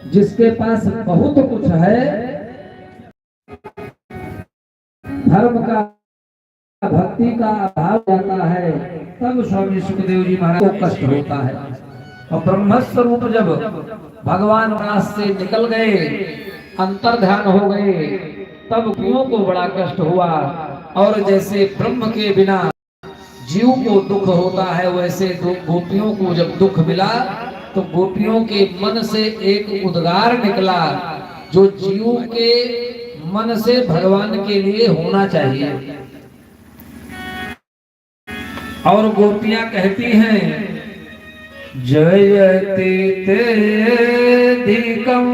जिसके पास बहुत कुछ है, धर्म का भक्ति का अभाव जाता है, तब स्वामी सुखदेव जी महाराज को कष्ट होता है। और ब्रह्म स्वरूप जब भगवान रास से निकल गए, अंतर ध्यान हो गए, तब गोपियों को बड़ा कष्ट हुआ। और जैसे ब्रह्म के बिना जीव को दुख होता है, वैसे गोपियों को जब दुख मिला तो गोपियों के मन से एक उद्गार निकला जो जीव के मन से भगवान के लिए होना चाहिए। और गोपियां कहती हैं, जयति तेधिकम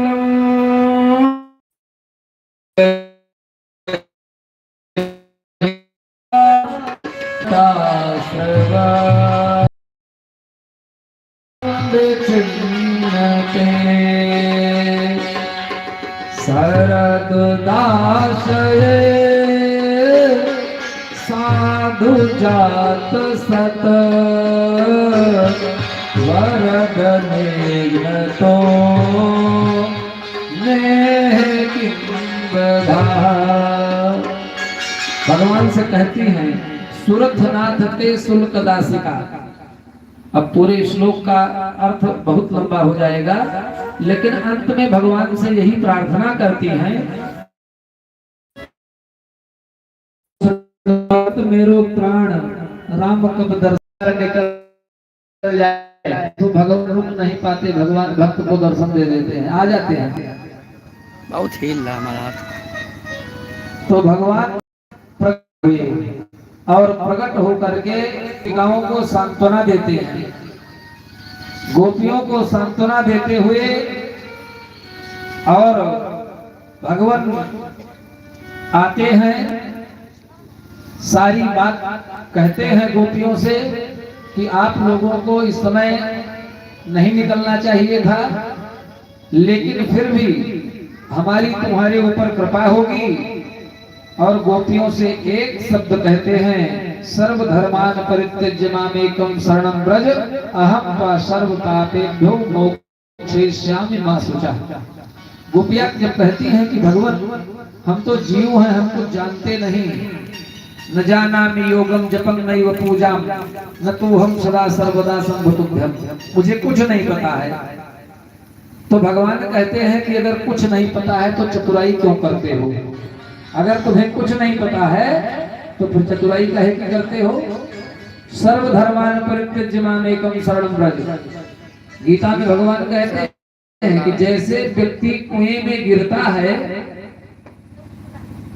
शरद दाशये साधु जात सत वरद तो भगवान से कहती हैं, सुरथनाथ ते शुल्क दासिका। अब पूरे श्लोक का अर्थ बहुत लंबा हो जाएगा, लेकिन अंत में भगवान से यही प्रार्थना करती हैं, मेरो प्राण राम कब दर्शन निकल जाए। तो भगवान रुक नहीं पाते, भगवान भक्त को दर्शन दे देते हैं, आ जाते हैं। बहुत ही हमारा तो भगवान प्रकट हुए और प्रकट होकर के गोपिकाओं को सांत्वना देते हैं। गोपियों को सांत्वना देते हुए और भगवान आते हैं, सारी बात कहते हैं गोपियों से कि आप लोगों को इस समय नहीं निकलना चाहिए था, लेकिन फिर भी हमारी तुम्हारे ऊपर कृपा होगी। और गोपियों से एक शब्द कहते हैं, सर्वधर्मान परित्यज्य मामेकं शरणं व्रज अहं सर्व पापेभ्यो मोक्षयिष्यामि मा शुचः। गोपियां जब कहती हैं कि भगवान हम तो जीव हैं, हम कुछ जानते नहीं, न जानामि योगम जपं नैव पूजाम न तो हम सदा सर्वदा संभुतुभ्यम, मुझे कुछ नहीं पता है। तो भगवान कहते हैं कि अगर कुछ नहीं पता है तो चतुराई क्यों करते हो? अगर तुम्हें कुछ नहीं पता है तो फिर चतुराई काहे की करते हो? सर्वधर्मान परित्यज्य मामेकं शरणं व्रज। गीता में भगवान कहते हैं कि जैसे व्यक्ति कुएं में गिरता है,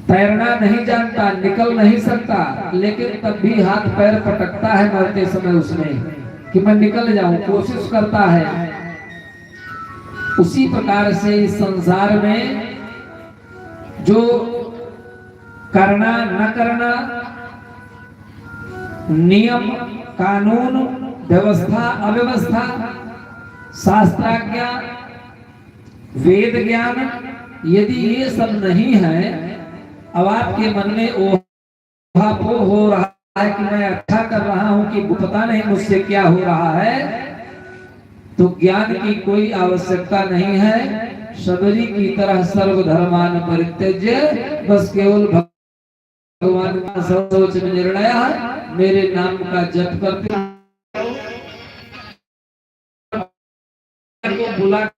तैरना नहीं जानता, निकल नहीं सकता, लेकिन तब भी हाथ पैर पटकता है मरते समय उसमें कि मैं निकल जाऊं, कोशिश करता है। उसी प्रकार से इस संसार में जो करना न करना, नियम कानून व्यवस्था अव्यवस्था, शास्त्राज्ञा वेद ज्ञान, यदि ये सब नहीं है, अब आपके मन में ओहापोह हो रहा है कि मैं अच्छा कर रहा हूं कि पता नहीं मुझसे क्या हो रहा है, तो ज्ञान की कोई आवश्यकता नहीं है। शबरी की तरह सर्वधर्मान परित्यज्य, बस केवल भगवान का सोच में निर्णय है, मेरे नाम का जप करते बुला